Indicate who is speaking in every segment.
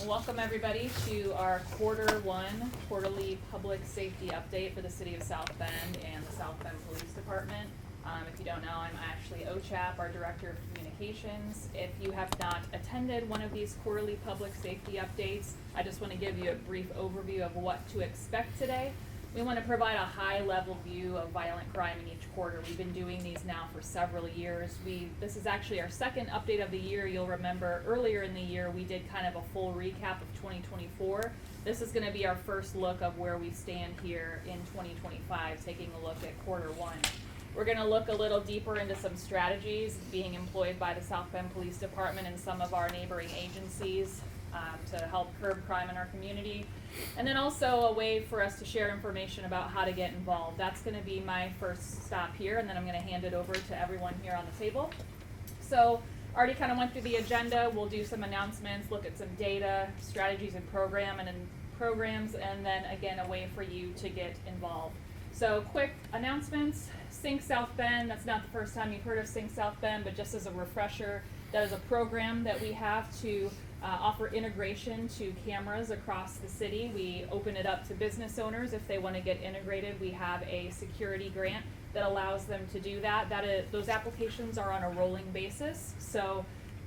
Speaker 1: Welcome everybody to our Q1 quarterly public safety update for the City of South Bend and the South Bend Police Department. If you don't know, I'm Ashley Ochap, our Director of Communications. If you have not attended one of these quarterly public safety updates, I just want to give you a brief overview of what to expect today. We want to provide a high-level view of violent crime in each quarter. We've been doing these now for several years. This is actually our second update of the year. You'll remember earlier in the year we did kind of a full recap of 2024. This is going to be our first look of where we stand here in 2025, taking a look at Q1. We're going to look a little deeper into some strategies being employed by the South Bend Police Department and some of our neighboring agencies to help curb crime in our community. And then also a way for us to share information about how to get involved. That's going to be my first stop here, and then I'm going to hand it over to everyone here on the table. So already kind of went through the agenda. We'll do some announcements, look at some data, strategies and programs, and then again a way for you to get involved. So quick announcements. Sync South Bend, that's not the first time you've heard of Sync South Bend, but just as a refresher, that is a program that we have to offer integration to cameras across the city. We open it up to business owners if they want to get integrated. We have a security grant that allows them to do that. Those applications are on a rolling basis. So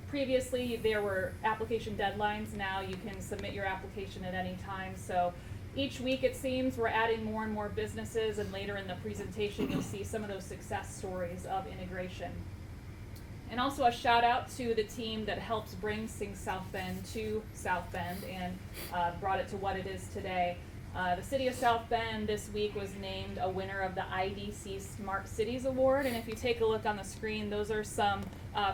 Speaker 1: previously there were application deadlines. Now you can submit your application at any time. So each week it seems we're adding more and more businesses, and later in the presentation you'll see some of those success stories of integration. And also a shout out to the team that helps bring Sync South Bend to South Bend and brought it to what it is today. The City of South Bend this week was named a winner of the IDC Smart Cities Award, and if you take a look on the screen, those are some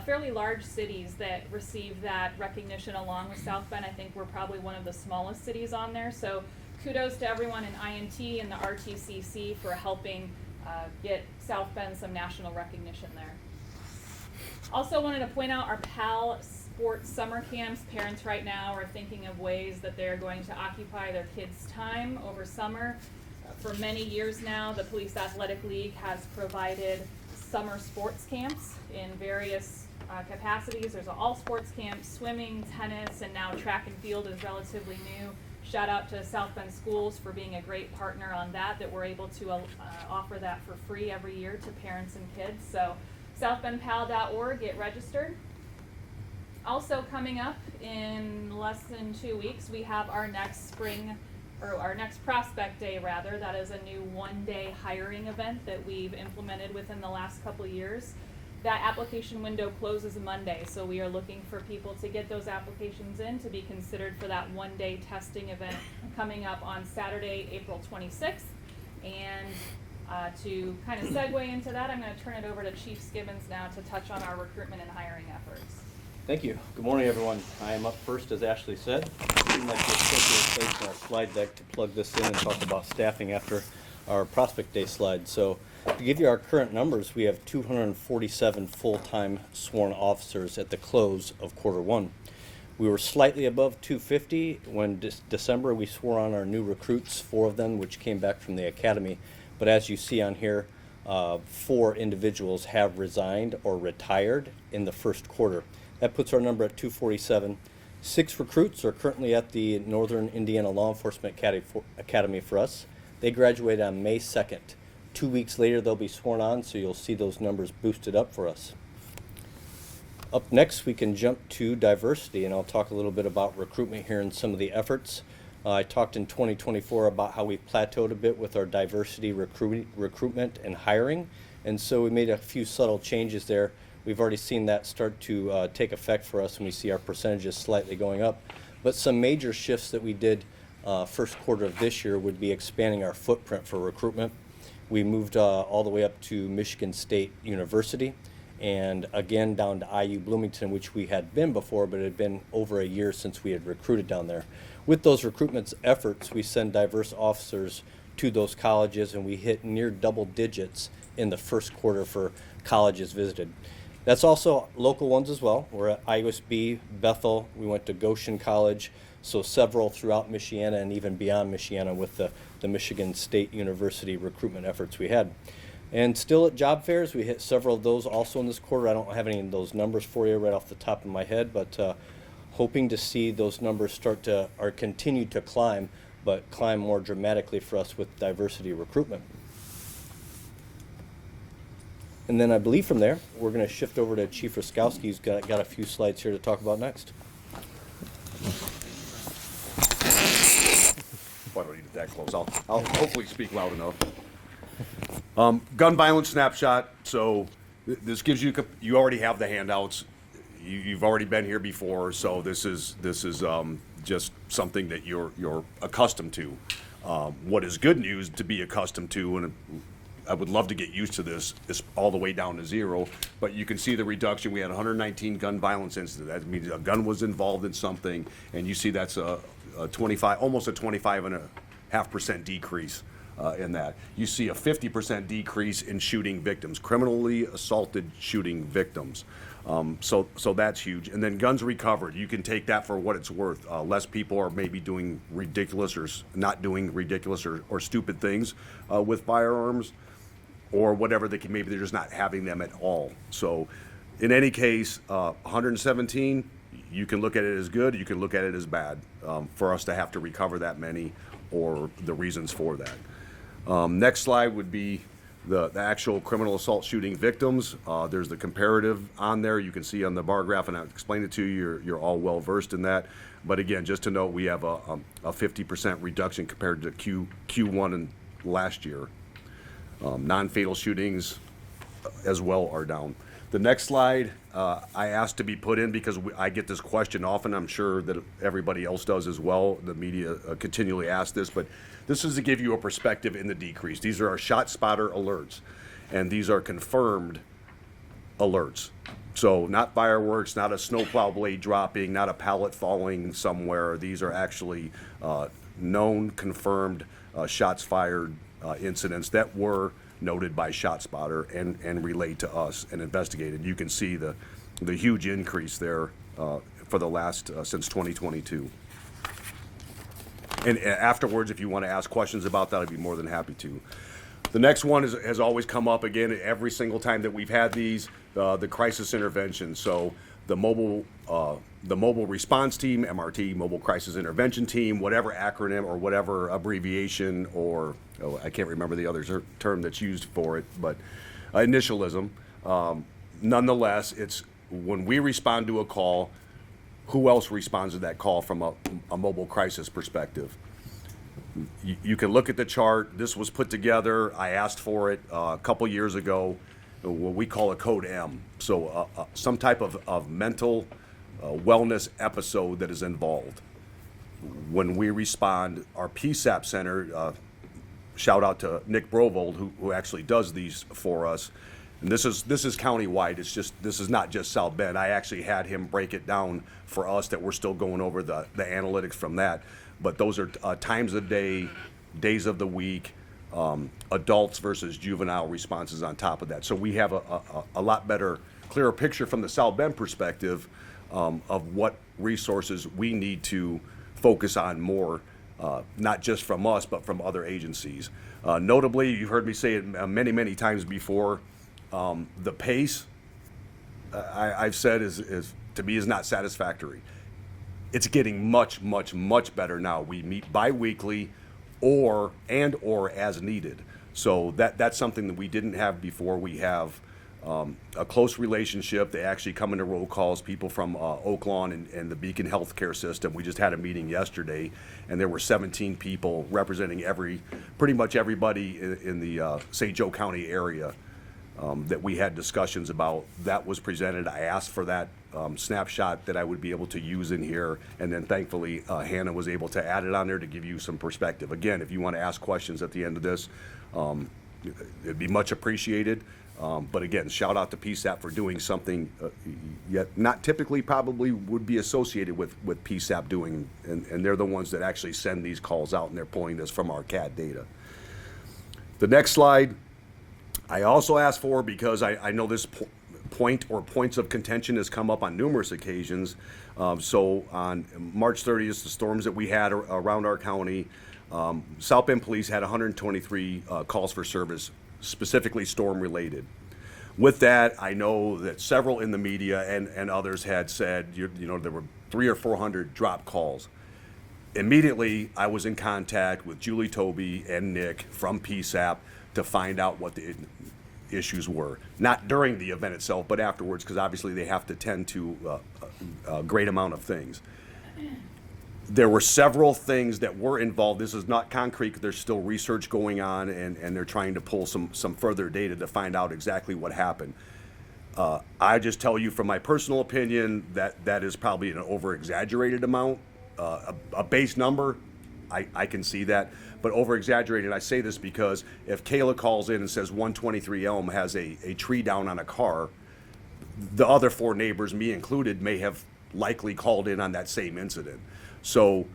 Speaker 1: fairly large cities that received that recognition along with South Bend. I think we're probably one of the smallest cities on there, so kudos to everyone in INT and the RTCC for helping get South Bend some national recognition there. Also wanted to point out our PAL sports summer camps. Parents right now are thinking of ways that they're going to occupy their kids' time over summer. For many years now, the Police Athletic League has provided summer sports camps in various capacities. There's an all sports camp, swimming, tennis, and now track and field is relatively new. Shout out to South Bend Schools for being a great partner on that we're able to offer that for free every year to parents and kids. So southbendpal.org, get registered. Also coming up in less than 2 weeks, we have our next prospect day rather. That is a new one-day hiring event that we've implemented within the last couple of years. That application window closes Monday, so we are looking for people to get those applications in to be considered for that one-day testing event coming up on Saturday, April 26th. And to kind of segue into that, I'm going to turn it over to Chief Skibins now to touch on our recruitment and hiring efforts.
Speaker 2: Thank you. Good morning, everyone. I am up first, as Ashley said. Seems like the appropriate place in our slide deck to plug this in and talk about staffing after our Prospect Day slide. So to give you our current numbers, we have 247 full-time sworn officers at the close of Q1. We were slightly above 250 when December we swore on our new recruits, 4 of them, which came back from the academy. But as you see on here, 4 individuals have resigned or retired in the first quarter. That puts our number at 247. 6 recruits are currently at the Northern Indiana Law Enforcement Academy for us. They graduated on May 2nd. 2 weeks later, they'll be sworn on, so you'll see those numbers boosted up for us. Up next, we can jump to diversity, and I'll talk a little bit about recruitment here and some of the efforts. I talked in 2024 about how we've plateaued a bit with our diversity recruitment and hiring, and so we made a few subtle changes there. We've already seen that start to take effect for us, and we see our percentages slightly going up. But some major shifts that we did first quarter of this year would be expanding our footprint for recruitment. We moved all the way up to Michigan State University, and again down to IU Bloomington, which we had been before, but it had been over a year since we had recruited down there. With those recruitment efforts, we send diverse officers to those colleges, and we hit near double digits in the first quarter for colleges visited. That's also local ones as well. We're at IUSB, Bethel, we went to Goshen College, so several throughout Michiana and even beyond Michiana with the Michigan State University recruitment efforts we had. And still at job fairs, we hit several of those also in this quarter. I don't have any of those numbers for you right off the top of my head, but hoping to see those numbers start to, or continue to climb, but climb more dramatically for us with diversity recruitment. And then I believe from there, we're going to shift over to Chief Ruszkowski, who's got a few slides here to talk about next.
Speaker 3: Well, I don't need it that close. I'll hopefully speak loud enough. Gun violence snapshot. So this gives you, you already have the handouts. You've already been here before, so this is just something that you're accustomed to. What is good news to be accustomed to, and I would love to get used to this, is all the way down to zero, but you can see the reduction. We had 119 gun violence incidents. That means a gun was involved in something, and you see that's a 25, almost a 25.5% decrease in that. You see a 50% decrease in shooting victims, criminally assaulted shooting victims. So that's huge. And then guns recovered, you can take that for what it's worth. Less people are maybe doing ridiculous or not doing ridiculous or stupid things with firearms, or whatever they can, maybe they're just not having them at all. So in any case, 117, you can look at it as good, you can look at it as bad, for us to have to recover that many, or the reasons for that. Next slide would be the actual criminal assault shooting victims. There's the comparative on there. You can see on the bar graph, and I'll explain it to you. You're all well versed in that. But again, just to note, we have a 50% reduction compared to Q1 and last year. Non-fatal shootings as well are down. The next slide I asked to be put in because I get this question often. I'm sure that everybody else does as well. The media continually asks this, but this is to give you a perspective in the decrease. These are our shot spotter alerts, and these are confirmed alerts. So not fireworks, not a snowplow blade dropping, not a pallet falling somewhere. These are actually known, confirmed shots fired incidents that were noted by ShotSpotter and relayed to us and investigated. You can see the huge increase there for the last since 2022. And afterwards, if you want to ask questions about that, I'd be more than happy to. The next one has always come up again every single time that we've had these, the crisis intervention. So the mobile response team, MRT, mobile crisis intervention team, whatever acronym or whatever abbreviation, or I can't remember the other term that's used for it, but initialism. Nonetheless, it's when we respond to a call, who else responds to that call from a mobile crisis perspective? You can look at the chart. This was put together. I asked for it a couple years ago, what we call a code M. So some type of mental wellness episode that is involved. When we respond, our PSAP center, shout out to Nick Brovold, who actually does these for us. And this is countywide. This is not just South Bend. I actually had him break it down for us that we're still going over the analytics from that. But those are times of day, days of the week, adults versus juvenile responses on top of that. So we have a lot better, clearer picture from the South Bend perspective of what resources we need to focus on more, not just from us, but from other agencies. Notably, you've heard me say it many, many times before, the pace, I've said, is to me is not satisfactory. It's getting much, much, much better now. We meet bi-weekly or as needed. So that's something that we didn't have before. We have a close relationship. They actually come into roll calls, people from Oak Lawn and the Beacon Healthcare System. We just had a meeting yesterday, and there were 17 people representing pretty much everybody in the St. Joe County area that we had discussions about. That was presented. I asked for that snapshot that I would be able to use in here, and then thankfully Hannah was able to add it on there to give you some perspective. Again, if you want to ask questions at the end of this, it'd be much appreciated. But again, shout out to PSAP for doing something yet not typically probably would be associated with PSAP doing, and they're the ones that actually send these calls out, and they're pulling this from our CAD data. The next slide I also asked for because I know this point or points of contention has come up on numerous occasions. So on March 30th, the storms that we had around our county, South Bend Police had 123 calls for service, specifically storm related. With that, I know that several in the media and others had said, there were 300 or 400 drop calls. Immediately, I was in contact with Julie Toby and Nick from PSAP to find out what the issues were. Not during the event itself, but afterwards, because obviously they have to tend to a great amount of things. There were several things that were involved. This is not concrete. There's still research going on, and they're trying to pull some further data to find out exactly what happened. I just tell you from my personal opinion that is probably an over-exaggerated amount. A base number, I can see that, but over-exaggerated. I say this because if Kayla calls in and says 123 Elm has a tree down on a car, the other 4 neighbors, me included, may have likely called in on that same incident. So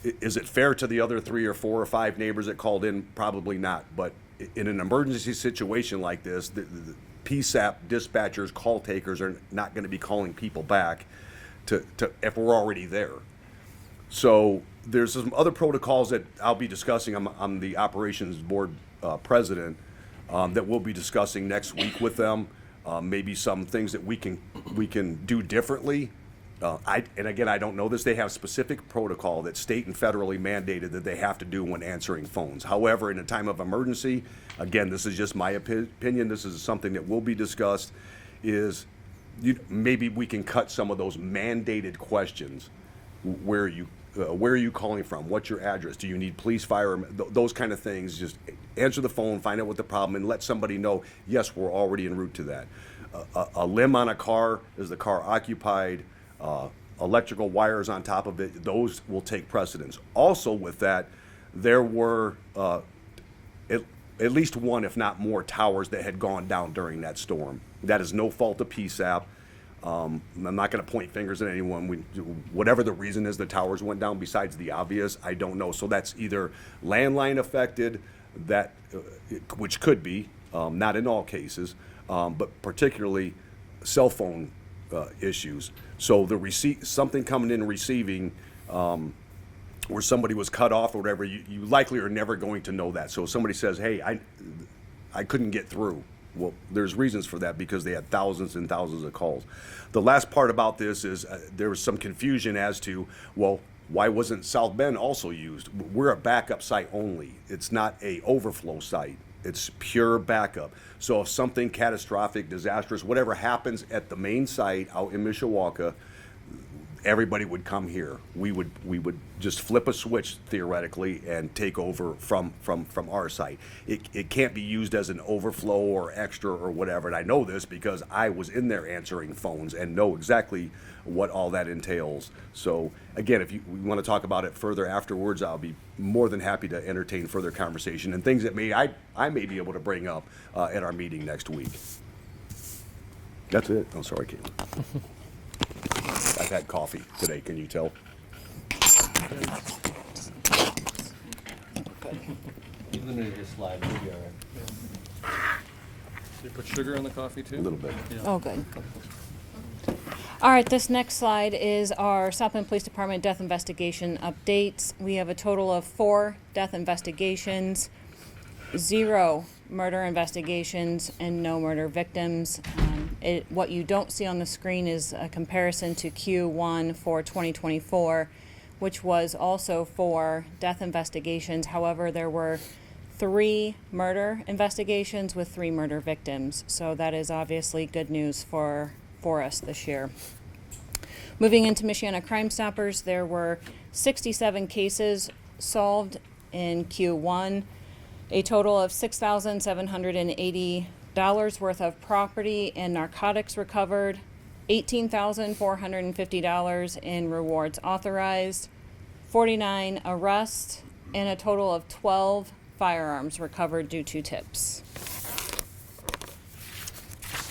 Speaker 3: is it fair to the other 3 or 4 or 5 neighbors that called in? Probably not. But in an emergency situation like this, the PSAP dispatchers, call takers are not going to be calling people back to if we're already there. So there's some other protocols that I'll be discussing. I'm the operations board president that we'll be discussing next week with them. Maybe some things that we can do differently. And again, I don't know this. They have specific protocol that state and federally mandated that they have to do when answering phones. However, in a time of emergency, again, this is just my opinion. This is something that will be discussed. Maybe we can cut some of those mandated questions. Where are you calling from? What's your address? Do you need police, fire? Those kind of things. Just answer the phone, find out what the problem, and let somebody know, yes, we're already en route to that. A limb on a car, is the car occupied? Electrical wires on top of it, those will take precedence. Also with that, there were at least 1, if not more, towers that had gone down during that storm. That is no fault of PSAP. I'm not going to point fingers at anyone. Whatever the reason is the towers went down, besides the obvious, I don't know. So that's either landline affected, which could be, not in all cases, but particularly cell phone issues. So something coming in and receiving where somebody was cut off or whatever, you likely are never going to know that. So if somebody says, hey, I couldn't get through. Well, there's reasons for that because they had thousands and thousands of calls. The last part about this is there was some confusion as to, well, why wasn't South Bend also used? We're a backup site only. It's not a overflow site. It's pure backup. So if something catastrophic, disastrous, whatever happens at the main site out in Mishawaka, everybody would come here. We would just flip a switch theoretically and take over from our site. It can't be used as an overflow or extra or whatever. And I know this because I was in there answering phones and know exactly what all that entails. So again, if we want to talk about it further afterwards, I'll be more than happy to entertain further conversation and things that I may be able to bring up at our meeting next week. That's it. Oh, sorry, Caitlin. I've had coffee today, can you tell?
Speaker 2: You limited your slide, you'll be all right.
Speaker 4: You put sugar in the coffee too?
Speaker 3: A little bit.
Speaker 4: Yeah.
Speaker 5: Oh, good. All right, this next slide is our South Bend Police Department death investigation updates. We have a total of 4 death investigations, 0 murder investigations, and no murder victims. What you don't see on the screen is a comparison to Q1 for 2024, which was also 4 death investigations. However, there were 3 murder investigations with 3 murder victims. So that is obviously good news for us this year. Moving into Michiana Crime Stoppers, there were 67 cases solved in Q1, a total of $6,780 worth of property and narcotics recovered, $18,450 in rewards authorized, 49 arrests, and a total of 12 firearms recovered due to tips.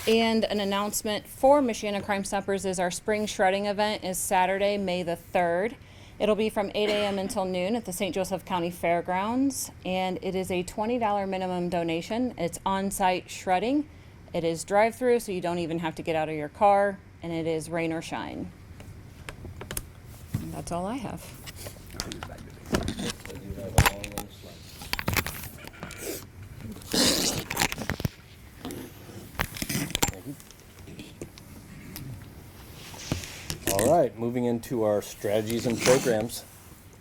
Speaker 5: And an announcement for Michiana Crime Stoppers is our spring shredding event is Saturday, May the 3rd. It'll be from 8 a.m. until noon at the St. Joseph County Fairgrounds, and it is a $20 minimum donation. It's on-site shredding. It is drive-through, so you don't even have to get out of your car, and it is rain or shine. And that's all I have.
Speaker 2: All right. right, moving into our strategies and programs.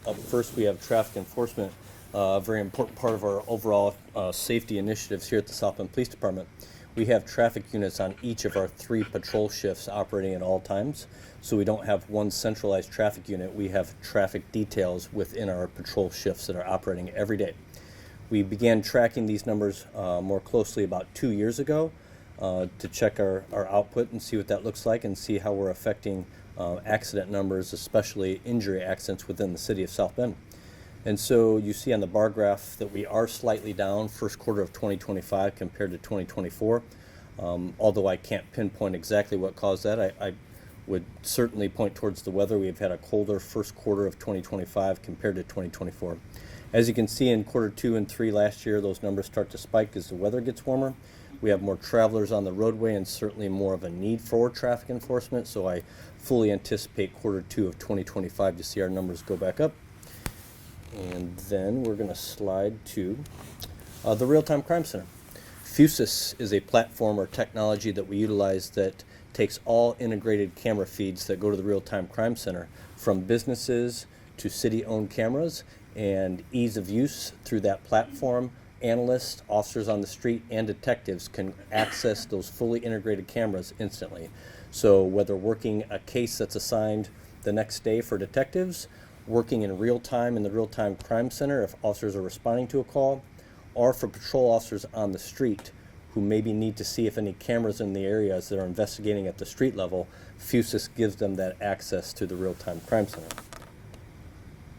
Speaker 2: Up first, we have traffic enforcement, a very important part of our overall safety initiatives here at the South Bend Police Department. We have traffic units on each of our 3 patrol shifts operating at all times. So we don't have one centralized traffic unit. We have traffic details within our patrol shifts that are operating every day. We began tracking these numbers more closely about 2 years ago to check our output and see what that looks like and see how we're affecting accident numbers, especially injury accidents within the city of South Bend. And so you see on the bar graph that we are slightly down first quarter of 2025 compared to 2024. Although I can't pinpoint exactly what caused that, I would certainly point towards the weather. We've had a colder first quarter of 2025 compared to 2024. As you can see in quarter 2 and 3 last year, those numbers start to spike as the weather gets warmer. We have more travelers on the roadway and certainly more of a need for traffic enforcement. So I fully anticipate quarter 2 of 2025 to see our numbers go back up. And then we're going to slide to the Real-Time Crime Center. Fusus is a platform or technology that we utilize that takes all integrated camera feeds that go to the Real-Time Crime Center, from businesses to city-owned cameras, and ease of use through that platform. Analysts, officers on the street, and detectives can access those fully integrated cameras instantly. So whether working a case that's assigned the next day for detectives, working in real time in the Real-Time Crime Center if officers are responding to a call, or for patrol officers on the street who maybe need to see if any cameras in the areas that are investigating at the street level, Fusus gives them that access to the Real-Time Crime Center.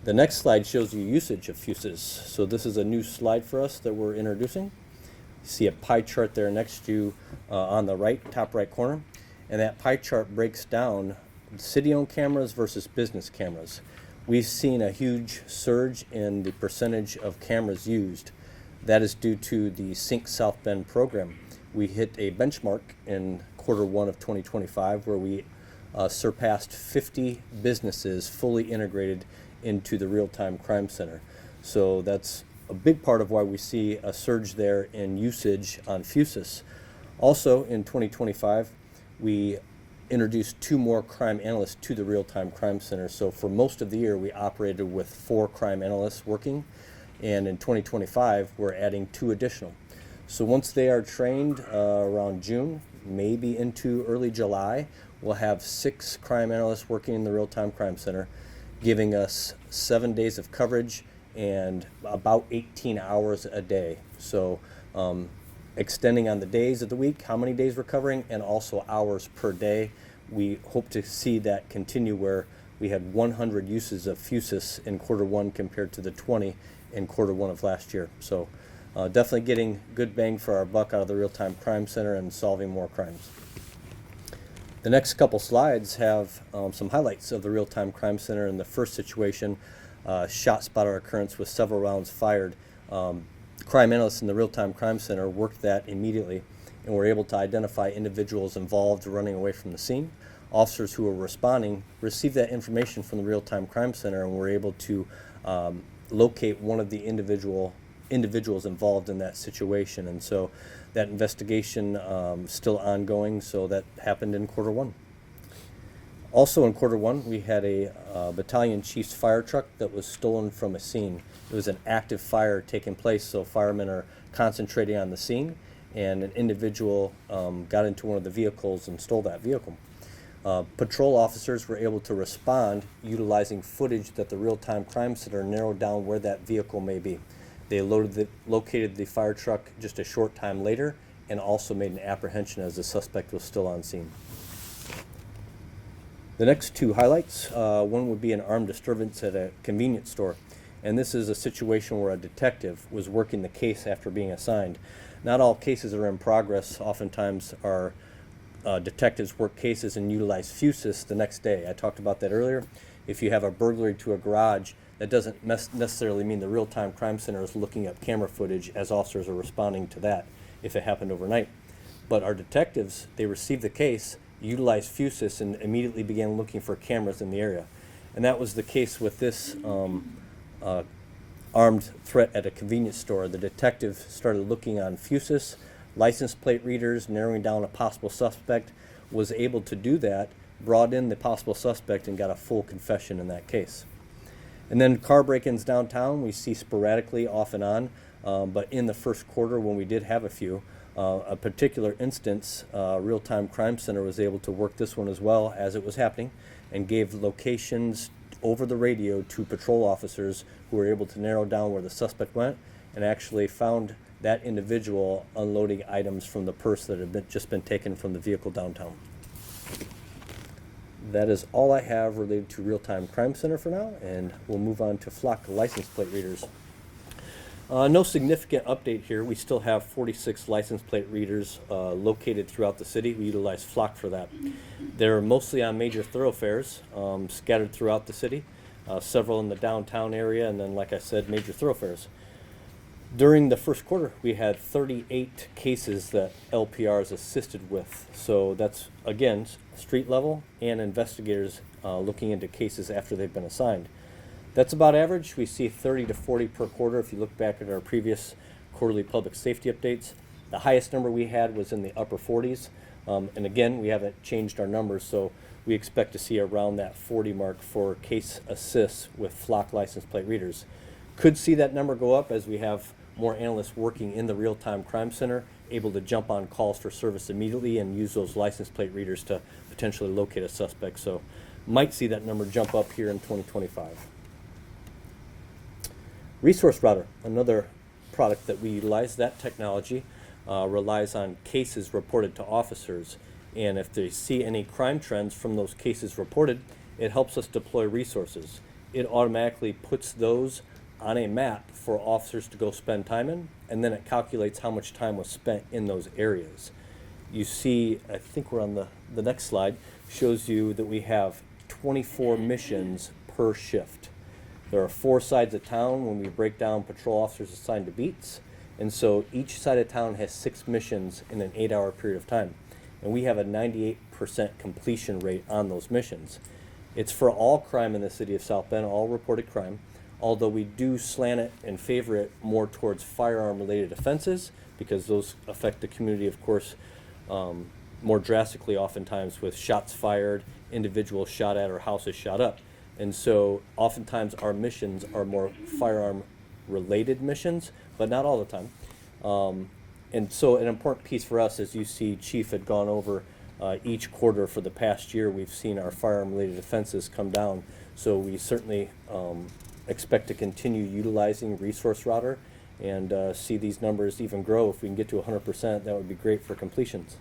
Speaker 2: The next slide shows you usage of Fusus. So this is a new slide for us that we're introducing. You see a pie chart there next to you on the right, top right corner, and that pie chart breaks down city-owned cameras versus business cameras. We've seen a huge surge in the percentage of cameras used. That is due to the Sync South Bend program. We hit a benchmark in quarter 1 of 2025 where we surpassed 50 businesses fully integrated into the Real-Time Crime Center. So that's a big part of why we see a surge there in usage on Fusus. Also in 2025, we introduced 2 more crime analysts to the Real-Time Crime Center. So for most of the year, we operated with 4 crime analysts working, and in 2025, we're adding 2 additional. So once they are trained around June, maybe into early July, we'll have 6 crime analysts working in the Real-Time Crime Center, giving us 7 days of coverage and about 18 hours a day. So extending on the days of the week, how many days we're covering, and also hours per day. We hope to see that continue where we had 100 uses of Fusus in quarter 1 compared to the 20 in quarter 1 of last year. So definitely getting good bang for our buck out of the Real-Time Crime Center and solving more crimes. The next couple slides have some highlights of the Real-Time Crime Center. In the first situation, shot spotter occurrence with several rounds fired. Crime analysts in the Real-Time Crime Center worked that immediately and were able to identify individuals involved running away from the scene. Officers who were responding received that information from the Real-Time Crime Center and were able to locate one of the individuals involved in that situation. And so that investigation still ongoing, so that happened in quarter 1. Also in quarter 1, we had a battalion chief's fire truck that was stolen from a scene. It was an active fire taking place, so firemen are concentrating on the scene, and an individual got into one of the vehicles and stole that vehicle. Patrol officers were able to respond utilizing footage that the Real-Time Crime Center narrowed down where that vehicle may be. They located the fire truck just a short time later and also made an apprehension as the suspect was still on scene. The next 2 highlights, one would be an armed disturbance at a convenience store. And this is a situation where a detective was working the case after being assigned. Not all cases are in progress. Oftentimes our detectives work cases and utilize Fusus the next day. I talked about that earlier. If you have a burglary to a garage, that doesn't necessarily mean the Real-Time Crime Center is looking up camera footage as officers are responding to that if it happened overnight. But our detectives, they received the case, utilized Fusus, and immediately began looking for cameras in the area. And that was the case with this armed threat at a convenience store. The detective started looking on Fusus, license plate readers, narrowing down a possible suspect, was able to do that brought in the possible suspect and got a full confession in that case. And then car break-ins downtown we see sporadically off and on, but in the first quarter when we did have a few, a particular instance, Real-Time Crime Center was able to work this one as well as it was happening and gave locations over the radio to patrol officers who were able to narrow down where the suspect went and actually found that individual unloading items from the purse that had just been taken from the vehicle downtown. That is all I have related to Real-Time Crime Center for now, and we'll move on to Flock license plate readers. No significant update here. We still have 46 license plate readers located throughout the city. We utilize Flock for that. They're mostly on major thoroughfares scattered throughout the city, several in the downtown area, and then, like I said, major thoroughfares. During the first quarter, we had 38 cases that LPRs assisted with. So that's, again, street level and investigators looking into cases after they've been assigned. That's about average. We see 30 to 40 per quarter if you look back at our previous quarterly public safety updates. The highest number we had was in the upper 40s. And again, we haven't changed our numbers, so we expect to see around that 40 mark for case assists with Flock license plate readers. Could see that number go up as we have more analysts working in the Real-Time Crime Center, able to jump on calls for service immediately and use those license plate readers to potentially locate a suspect. So might see that number jump up here in 2025. Resource Router, another product that we utilize. That technology relies on cases reported to officers. And if they see any crime trends from those cases reported, it helps us deploy resources. It automatically puts those on a map for officers to go spend time in, and then it calculates how much time was spent in those areas. You see, I think we're on the next slide, shows you that we have 24 missions per shift. There are 4 sides of town when we break down patrol officers assigned to beats, and so each side of town has 6 missions in an 8-hour period of time, and we have a 98% completion rate on those missions. It's for all crime in the city of South Bend, all reported crime, although we do slant it and favor it more towards firearm-related offenses because those affect the community, of course, more drastically oftentimes with shots fired, individuals shot at, or houses shot up. And so oftentimes our missions are more firearm-related missions, but not all the time. And so an important piece for us, as you see Chief had gone over each quarter for the past year, we've seen our firearm-related offenses come down. So we certainly expect to continue utilizing Resource Router and see these numbers even grow. If we can get to 100%, that would be great for completions.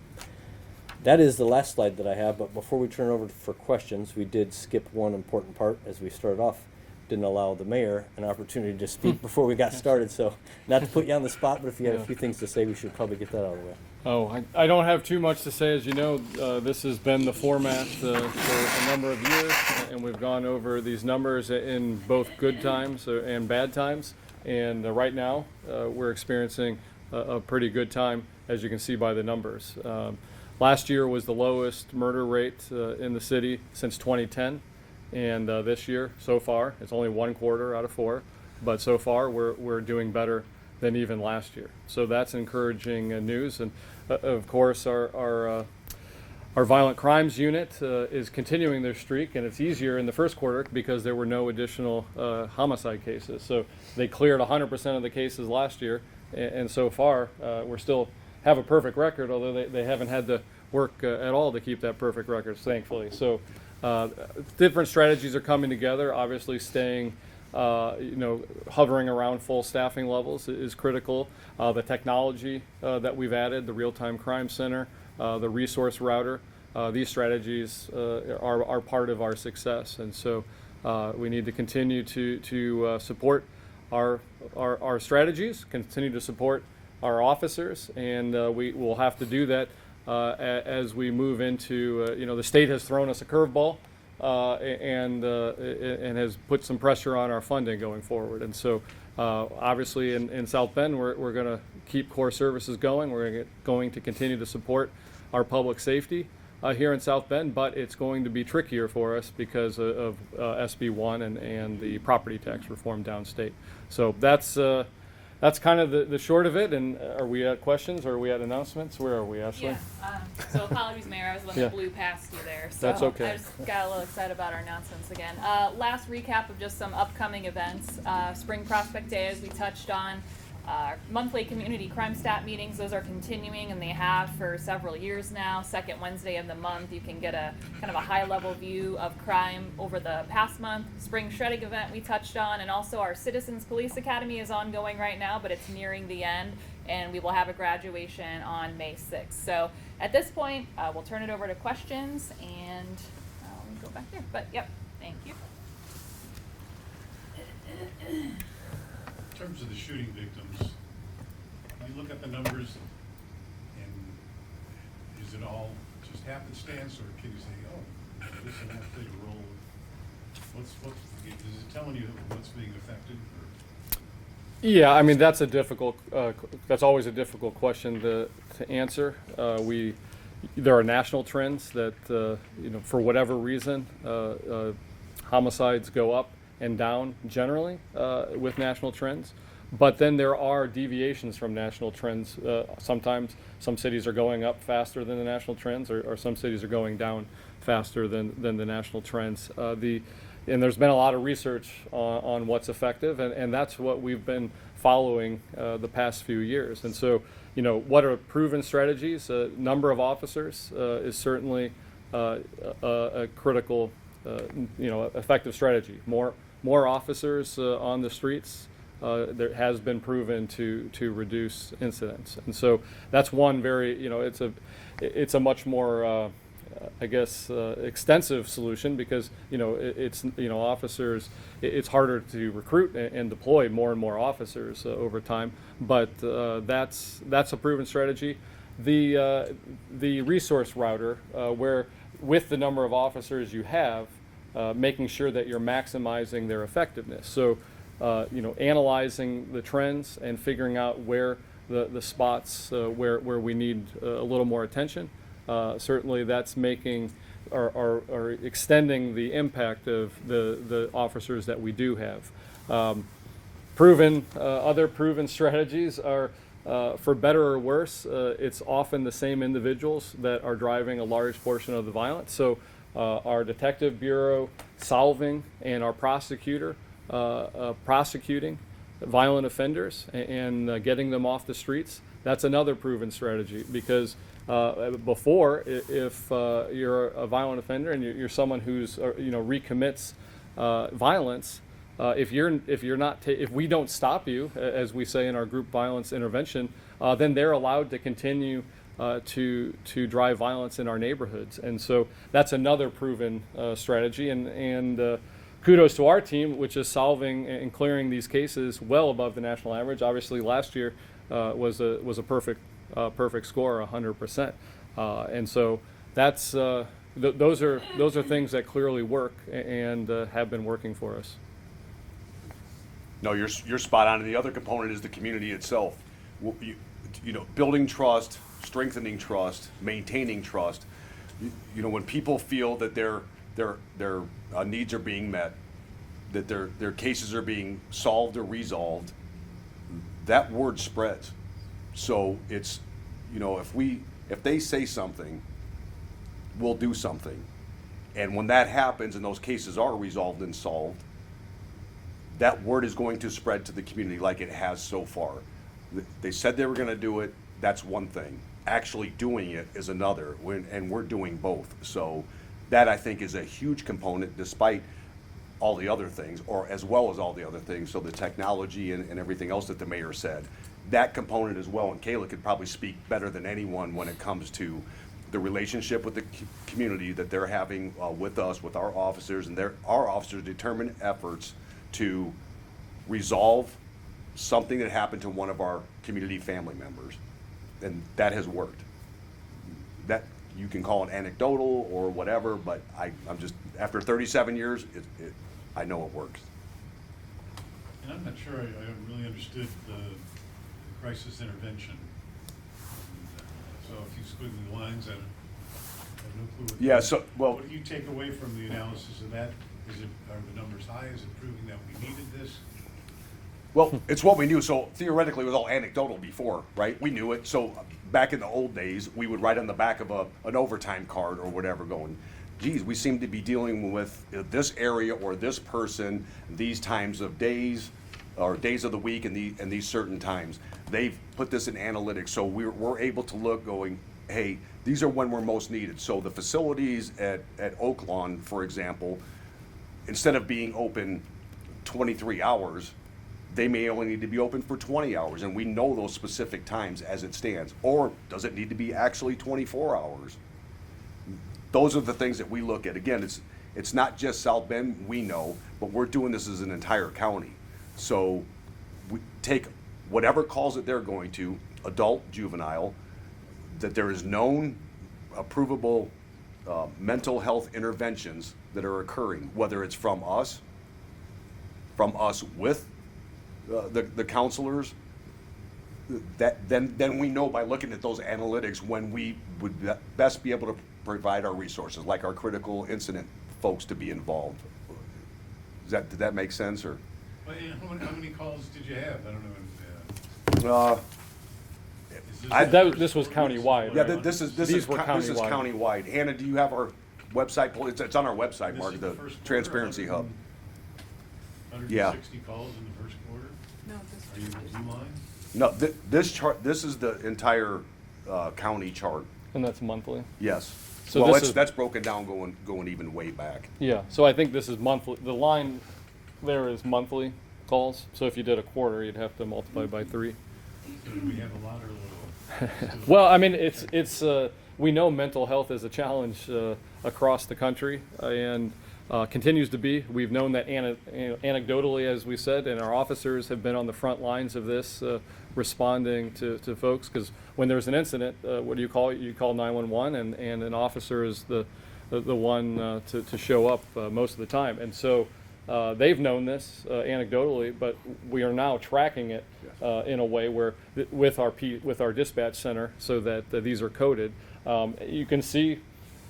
Speaker 2: That is the last slide that I have, but before we turn it over for questions, we did skip one important part as we started off. Didn't allow the mayor an opportunity to speak before we got started, so not to put you on the spot, but if you have a few things to say, we should probably get that out of the way.
Speaker 4: Oh, I don't have too much to say. As you know, this has been the format for a number of years, and we've gone over these numbers in both good times and bad times. And right now, we're experiencing a pretty good time, as you can see by the numbers. Last year was the lowest murder rate in the city since 2010. And this year, so far, it's only 1 quarter out of 4, but so far we're doing better than even last year. So that's encouraging news. And of course, our violent crimes unit is continuing their streak, and it's easier in the first quarter because there were no additional homicide cases. So they cleared 100% of the cases last year, and so far we're still have a perfect record, although they haven't had to work at all to keep that perfect record, thankfully. So different strategies are coming together. Obviously, staying, hovering around full staffing levels is critical. The technology that we've added, the Real-Time Crime Center, the Resource Router, these strategies are part of our success, and so we need to continue to support our strategies, continue to support our officers, and we will have to do that as we move into, the state has thrown us a curveball and has put some pressure on our funding going forward. And so obviously in South Bend, we're going to keep core services going. We're going to continue to support our public safety here in South Bend, but it's going to be trickier for us because of SB 1 and the property tax reform downstate. So that's that's kind of the short of it. And are we at questions or are we at announcements? Where are we, Ashley?
Speaker 1: Yeah. So apologies, Mayor. I was the one
Speaker 4: Yeah.
Speaker 1: that blew past you there. So
Speaker 4: That's okay.
Speaker 1: I just got a little excited about our announcements again. Last recap of just some upcoming events. Spring Prospect Day, as we touched on. Our monthly community crime stat meetings, those are continuing, and they have for several years now. Second Wednesday of the month, you can get a kind of a high-level view of crime over the past month. Spring shredding event we touched on, and also our Citizens Police Academy is ongoing right now, but it's nearing the end, and we will have a graduation on May 6th. So at this point, we'll turn it over to questions, and let me go back there. But yep, thank you.
Speaker 6: In terms of the shooting victims, you look at the numbers, and is it all just happenstance, or can you say, oh, this and that played a role? Is it telling you what's being affected? Or?
Speaker 4: Yeah, I mean that's a difficult. That's always a difficult question to answer. There are national trends that for whatever reason, homicides go up and down generally with national trends, but then there are deviations from national trends. Sometimes some cities are going up faster than the national trends, or some cities are going down faster than the national trends. And there's been a lot of research on what's effective, and that's what we've been following the past few years. And so, what are proven strategies? Number of officers is certainly a critical, effective strategy. More officers on the streets there has been proven to reduce incidents, and so that's one very it's a much more extensive solution because it's officers. It's harder to recruit and deploy more and more officers over time, but that's a proven strategy. The resource router, where with the number of officers you have, making sure that you're maximizing their effectiveness. So, analyzing the trends and figuring out where the spots where we need a little more attention. Certainly, that's making or extending the impact of the officers that we do have. Other proven strategies are, for better or worse, it's often the same individuals that are driving a large portion of the violence. So. Our detective bureau solving and our prosecutor prosecuting violent offenders and getting them off the streets. That's another proven strategy because before, if you're a violent offender and you're someone who's recommits violence, if we don't stop you, as we say in our group violence intervention, then they're allowed to continue to drive violence in our neighborhoods. And so that's another proven strategy. And kudos to our team, which is solving and clearing these cases well above the national average. Obviously, last year was a perfect score, 100%. And so that's those are things that clearly work and have been working for us.
Speaker 3: No, you're spot on. And the other component is the community itself. Building trust, strengthening trust, maintaining trust. When people feel that their needs are being met, that their cases are being solved or resolved, that word spreads. So it's, if they say something, we'll do something. And when that happens and those cases are resolved and solved, that word is going to spread to the community like it has so far. They said they were going to do it. That's one thing. Actually doing it is another, and we're doing both. So that, I think, is a huge component despite all the other things, or as well as all the other things. So the technology and everything else that the mayor said, that component as well. And Kayla could probably speak better than anyone when it comes to the relationship with the community that they're having with us, with our officers, and our officers' determined efforts to resolve something that happened to one of our community family members. And that has worked. That you can call it anecdotal or whatever, but I'm just, after 37 years, I know it works.
Speaker 6: And I'm not sure I really understood the crisis intervention. So if you squiggly lines, I have no clue. What do you take away from the analysis of that? Are the numbers high? Is it proving that we needed this?
Speaker 3: Well, it's what we knew. So theoretically, it was all anecdotal before, right? We knew it. So back in the old days, we would write on the back of an overtime card or whatever, going, "Geez, we seem to be dealing with this area or this person these times of days, or days of the week, and these certain times." They've put this in analytics, so we're able to look, going, "Hey, these are when we're most needed." So the facilities at Oak Lawn, for example, instead of being open 23 hours, they may only need to be open for 20 hours, and we know those specific times as it stands. Or does it need to be actually 24 hours? Those are the things that we look at. Again, it's not just South Bend, we know, but we're doing this as an entire county. So we take whatever calls that they're going to, adult, juvenile, that there is known approvable mental health interventions that are occurring, whether it's from us with the counselors, then we know by looking at those analytics when we would best be able to provide our resources, like our critical incident folks, to be involved. Did that make sense, or?
Speaker 6: Well, how many calls did you have? I don't know if,
Speaker 4: This was countywide.
Speaker 3: Yeah,
Speaker 4: right?
Speaker 3: this is countywide. Hannah, do you have our website pulled? It's on our website,
Speaker 6: this
Speaker 3: Mark,
Speaker 6: is
Speaker 3: the
Speaker 6: first quarter,
Speaker 3: Transparency Hub.
Speaker 6: 160 calls in the first quarter?
Speaker 1: No,
Speaker 6: Are you in blue line?
Speaker 3: No, this chart, this is the entire county chart.
Speaker 4: And that's monthly.
Speaker 3: Yes.
Speaker 4: So
Speaker 3: Well,
Speaker 4: this is-
Speaker 3: that's broken down going even way back.
Speaker 4: Yeah, so I think this is monthly. The line there is monthly calls. So if you did a quarter, you'd have to multiply by 3.
Speaker 6: So do we have a lot or little?
Speaker 4: Well, I mean, it's we know mental health is a challenge across the country and continues to be. We've known that anecdotally, as we said, and our officers have been on the front lines of this, responding to folks. Because when there's an incident, what do you call it? You call 911, and an officer is the one to show up most of the time. And so they've known this anecdotally, but we are now tracking it in a way where with our dispatch center, so that these are coded. You can see,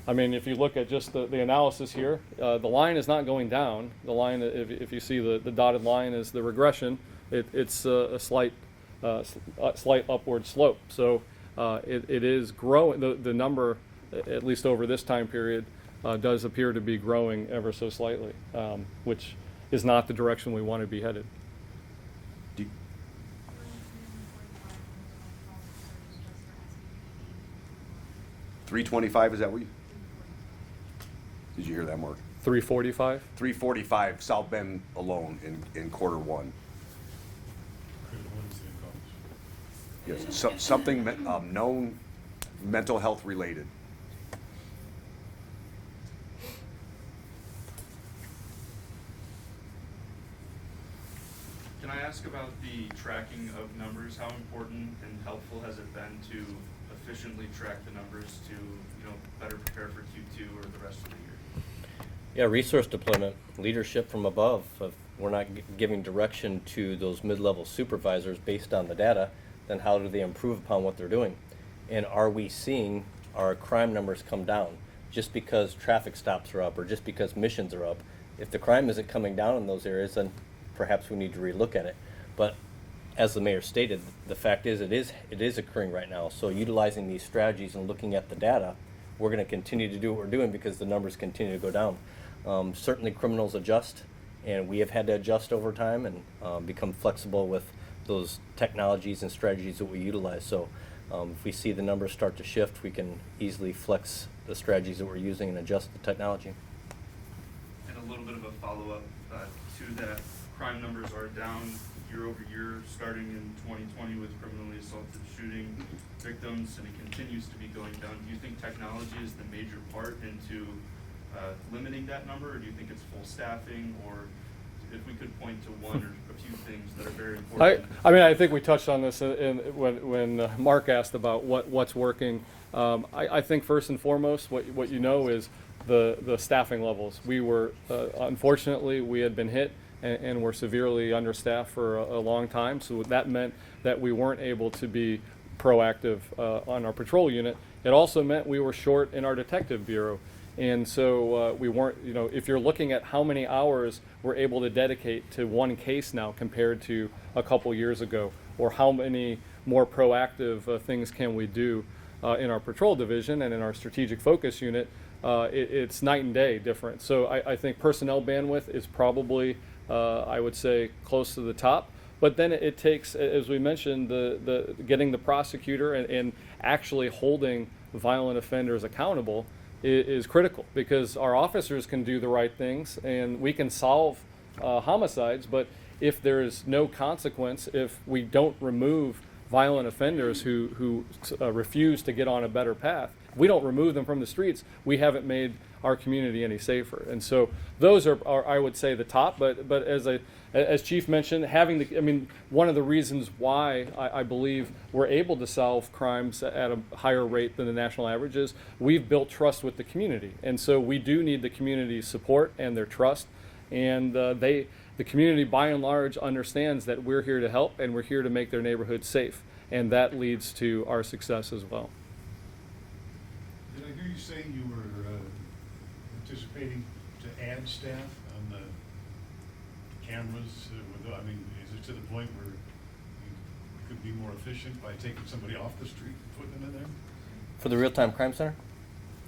Speaker 4: I mean, if you look at just the analysis here, the line is not going down. The line, if you see the dotted line, is the regression. It's a slight upward slope. So it is growing. The number, at least over this time period, does appear to be growing ever so slightly, which is not the direction we want to be headed.
Speaker 3: 325, is that what you? Did you hear that, Mark?
Speaker 4: 345.
Speaker 3: 345 South Bend alone in quarter one.
Speaker 6: Critical incident calls.
Speaker 3: Yes, something known mental health related.
Speaker 7: Can I ask about the tracking of numbers? How important and helpful has it been to efficiently track the numbers to, better prepare for Q2 or the rest of the year?
Speaker 2: Yeah, resource deployment, leadership from above. We're not giving direction to those mid-level supervisors based on the data, then how do they improve upon what they're doing? And are we seeing our crime numbers come down? Just because traffic stops are up or just because missions are up, if the crime isn't coming down in those areas, then perhaps we need to relook at it. But as the mayor stated, the fact is it is occurring right now. So utilizing these strategies and looking at the data, we're going to continue to do what we're doing because the numbers continue to go down. Certainly criminals adjust, and we have had to adjust over time and become flexible with those technologies and strategies that we utilize. So if we see the numbers start to shift, we can easily flex the strategies that we're using and adjust the technology.
Speaker 7: And a little bit of a follow-up to that, crime numbers are down year over year, starting in 2020 with criminally assaulted shooting victims, and it continues to be going down. Do you think technology is the major part into limiting that number, or do you think it's full staffing, or if we could point to one or a few things that are very important?
Speaker 4: I mean, I think we touched on this when Mark asked about what's working. I think first and foremost, what you know is the staffing levels. We were, unfortunately, we had been hit and were severely understaffed for a long time. So that meant that we weren't able to be proactive on our patrol unit. It also meant we were short in our detective bureau. And so we weren't, you know, if you're looking at how many hours we're able to dedicate to one case now compared to a couple years ago, or how many more proactive things can we do in our patrol division and in our strategic focus unit, it's night and day different. So I think personnel bandwidth is probably, I would say, close to the top. But then it takes, as we mentioned, the getting the prosecutor and actually holding violent offenders accountable is critical, because our officers can do the right things and we can solve homicides, but if there is no consequence, if we don't remove violent offenders who refuse to get on a better path, we don't remove them from the streets, we haven't made our community any safer. And so those are I would say the top, but as Chief mentioned, one of the reasons why I believe we're able to solve crimes at a higher rate than the national average is we've built trust with the community. And so we do need the community's support and their trust, and the community by and large understands that we're here to help and we're here to make their neighborhood safe, and that leads to our success as well.
Speaker 6: Did I hear you say you were anticipating to add staff on the cameras? Is it to the point where you could be more efficient by taking somebody off the street and putting them in there?
Speaker 2: For the Real-Time Crime Center?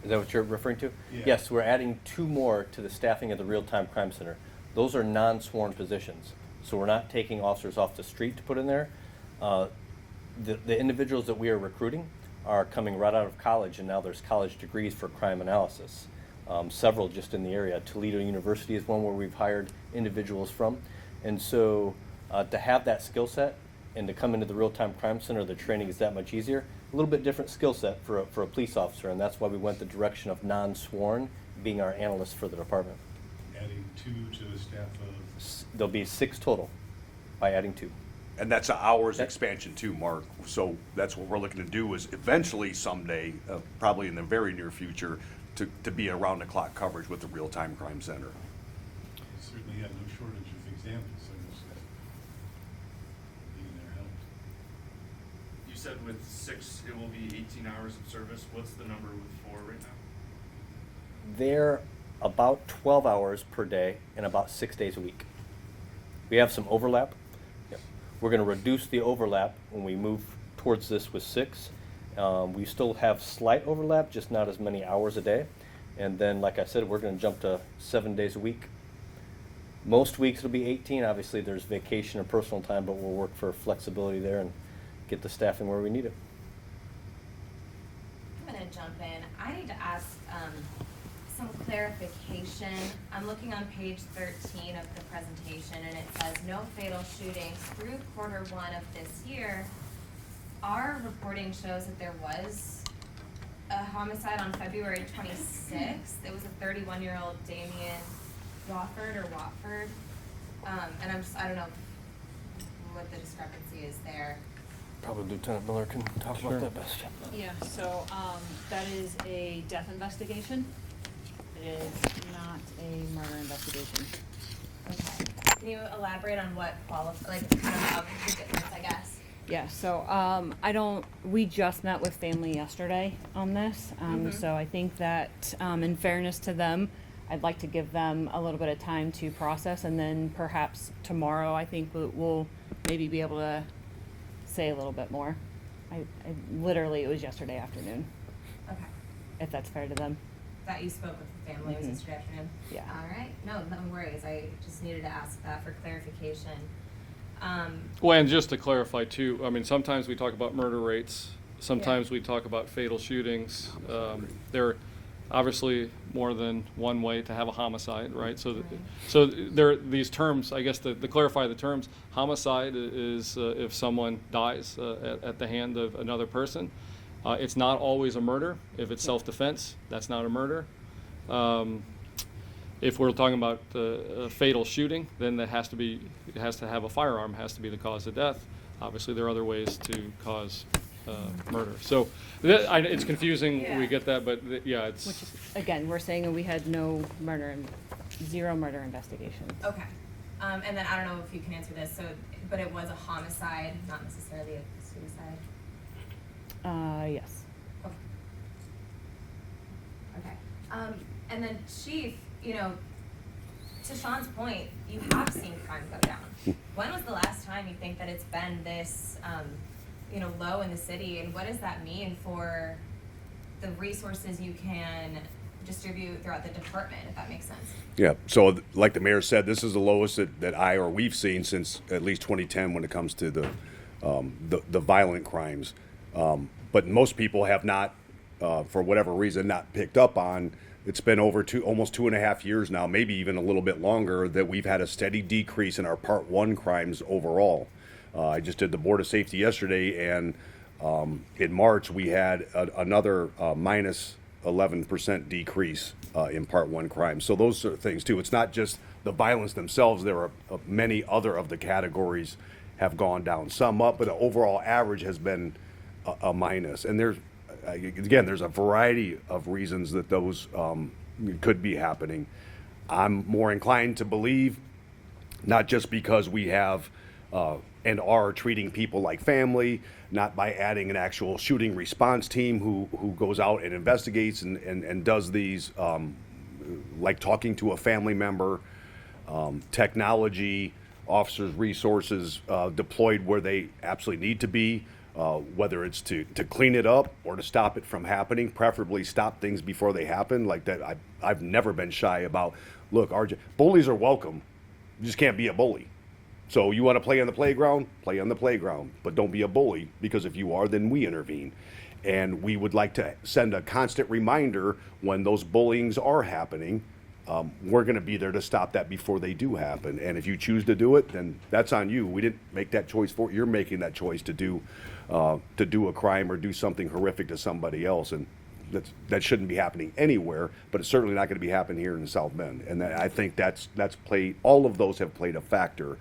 Speaker 2: Is that what you're referring to?
Speaker 6: Yeah.
Speaker 2: Yes, we're adding 2 more to the staffing of the Real-Time Crime Center. Those are non-sworn positions, so we're not taking officers off the street to put in there. The individuals that we are recruiting are coming right out of college, and now there's college degrees for crime analysis. Several just in the area. Toledo University is one where we've hired individuals from. And so to have that skill set and to come into the Real-Time Crime Center, the training is that much easier. A little bit different skill set for a police officer, and that's why we went the direction of non-sworn being our analyst for the department.
Speaker 6: Adding 2 to the staff of?
Speaker 2: There'll be 6 total by adding 2.
Speaker 3: And that's an hours expansion too, Mark. So that's what we're looking to do, is eventually someday, probably in the very near future, to be around-the-clock coverage with the Real-Time Crime Center.
Speaker 6: You certainly had no shortage of examples, I guess, being there helped.
Speaker 7: You said with 6, it will be 18 hours of service. What's the number with 4 right now?
Speaker 2: They're about 12 hours per day and about 6 days a week. We have some overlap. We're going to reduce the overlap when we move towards this with 6. We still have slight overlap, just not as many hours a day. And then, like I said, we're going to jump to 7 days a week. Most weeks it'll be 18. Obviously, there's vacation and personal time, but we'll work for flexibility there and get the staffing where we need it.
Speaker 8: I'm going to jump in. I need to ask some clarification. I'm looking on page 13 of the presentation, and it says no fatal shootings through Q1 of this year. Our reporting shows that there was a homicide on February 26th. It was a 31-year-old Damian Watford. And I don't know what the discrepancy is there.
Speaker 2: Probably Lieutenant Miller can talk about that best.
Speaker 5: Yeah, so that is a death investigation. It is not a murder investigation.
Speaker 8: Okay. Can you elaborate on what kind of the difference, I guess?
Speaker 5: Yeah, so we just met with family yesterday on this. So I think that in fairness to them, I'd like to give them a little bit of time to process, and then perhaps tomorrow I think we'll maybe be able to say a little bit more. I literally, it was yesterday afternoon,
Speaker 8: Okay.
Speaker 5: if that's fair to them.
Speaker 8: That you spoke with the family was yesterday afternoon?
Speaker 5: Yeah.
Speaker 8: All right. No worries. I just needed to ask that for clarification.
Speaker 4: Well, and just to clarify too, I mean, sometimes we talk about murder rates, sometimes we talk about fatal shootings. There are obviously more than one way to have a homicide, right? So, so there are these terms, I guess, to clarify the terms, homicide is if someone dies at the hand of another person. It's not always a murder. If it's self-defense, that's not a murder. If we're talking about a fatal shooting, then it has to have a firearm, has to be the cause of death. Obviously, there are other ways to cause murder. So it's confusing.
Speaker 8: Yeah.
Speaker 4: We get that, but it's.
Speaker 5: Which is, again, we're saying that we had zero murder investigations.
Speaker 8: Okay. And then I don't know if you can answer this. But it was a homicide, not necessarily a suicide.
Speaker 5: Yes.
Speaker 8: Okay. And then Chief, you know, to Sean's point, you have seen crime go down. When was the last time you think that it's been this, you know, low in the city? And what does that mean for the resources you can distribute throughout the department, if that makes sense?
Speaker 3: Yeah, so like the mayor said, this is the lowest that I or we've seen since at least 2010 when it comes to the violent crimes. But most people have not, for whatever reason, not picked up on. It's been over almost 2.5 years now, maybe even a little bit longer, that we've had a steady decrease in our Part 1 crimes overall. I just did the Board of Safety yesterday, and in March we had another minus 11% decrease in Part 1 crimes. So those are things too. It's not just the violence themselves. There are many other of the categories have gone down, some up, but the overall average has been a minus. And there's a variety of reasons that those could be happening. I'm more inclined to believe, not just because we have and are treating people like family, not by adding an actual shooting response team who goes out and investigates and does these, like talking to a family member, technology, officers' resources deployed where they absolutely need to be, whether it's to clean it up or to stop it from happening, preferably stop things before they happen. Like that, I've never been shy about, look, bullies are welcome. You just can't be a bully. So you want to play on the playground, play on the playground, but don't be a bully, because if you are, then we intervene. And we would like to send a constant reminder when those bullyings are happening. We're going to be there to stop that before they do happen. And if you choose to do it, then that's on you. We didn't make that choice for you. You're making that choice to do a crime or do something horrific to somebody else. And that shouldn't be happening anywhere, but it's certainly not going to be happening here in South Bend. And I think that's played, all of those have played a factor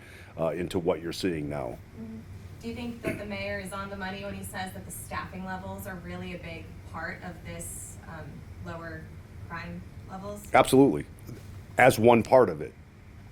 Speaker 3: into what you're seeing now.
Speaker 8: Mm-hmm. Do you think that the mayor is on the money when he says that the staffing levels are really a big part of this lower crime levels?
Speaker 3: Absolutely, as one part of it.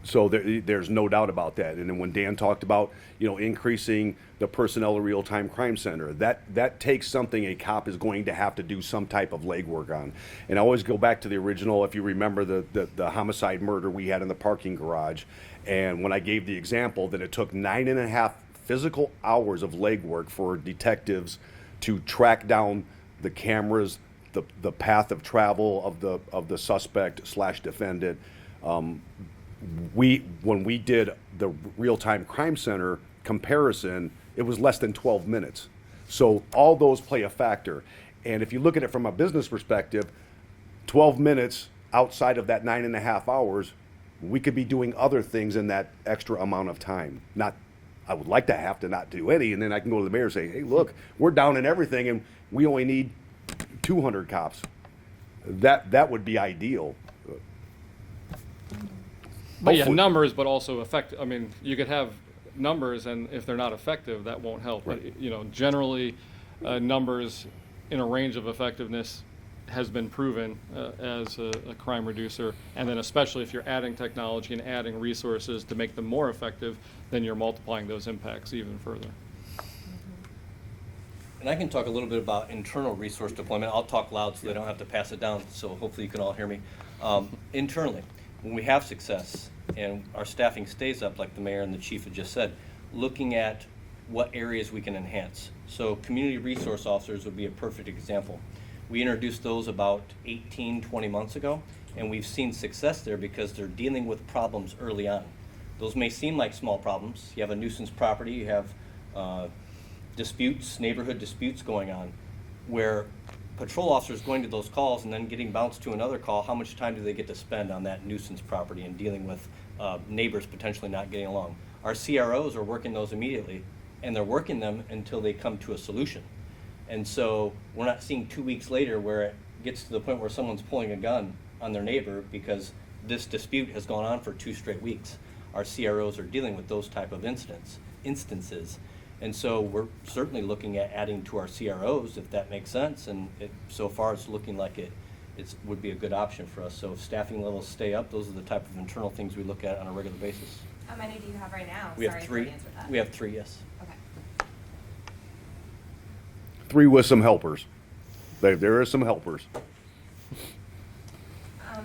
Speaker 3: So there's no doubt about that. And then when Dan talked about, increasing the personnel of real-time crime center, that takes something a cop is going to have to do some type of legwork on. And I always go back to the original, if you remember the homicide murder we had in the parking garage. And when I gave the example that it took 9.5 physical hours of legwork for detectives to track down the cameras, the path of travel of the suspect / defendant. When we did the real-time crime center comparison, it was less than 12 minutes. So all those play a factor. And if you look at it from a business perspective, 12 minutes outside of that 9.5 hours, we could be doing other things in that extra amount of time. I would like to have to not do any, and then I can go to the mayor and say, hey, look, we're down in everything, and we only need 200 cops. That would be ideal.
Speaker 4: But yeah,
Speaker 3: Hopefully.
Speaker 4: numbers, but also effective. I mean, you could have numbers, and if they're not effective, that won't help.
Speaker 3: Right.
Speaker 4: But, generally, numbers in a range of effectiveness has been proven as a crime reducer. And then especially if you're adding technology and adding resources to make them more effective, then you're multiplying those impacts even further.
Speaker 2: And I can talk a little bit about internal resource deployment. I'll talk loud so they don't have to pass it down, so hopefully you can all hear me. Internally, when we have success and our staffing stays up, like the mayor and the chief had just said, looking at what areas we can enhance. So community resource officers would be a perfect example. We introduced those about 18, 20 months ago, and we've seen success there because they're dealing with problems early on. Those may seem like small problems. You have a nuisance property, you have disputes, neighborhood disputes going on, where patrol officers going to those calls and then getting bounced to another call, how much time do they get to spend on that nuisance property and dealing with neighbors potentially not getting along? Our CROs are working those immediately, and they're working them until they come to a solution. And so we're not seeing 2 weeks later where it gets to the point where someone's pulling a gun on their neighbor because this dispute has gone on for 2 straight weeks. Our CROs are dealing with those type of instances. And so we're certainly looking at adding to our CROs if that makes sense. And so far it's looking like it would be a good option for us. So if staffing levels stay up, those are the type of internal things we look at on a regular basis.
Speaker 8: How many do you have right now?
Speaker 2: We have
Speaker 8: Sorry,
Speaker 2: 3.
Speaker 8: I can't answer that.
Speaker 2: We have 3, yes.
Speaker 8: Okay.
Speaker 3: 3 with some helpers. There are some helpers.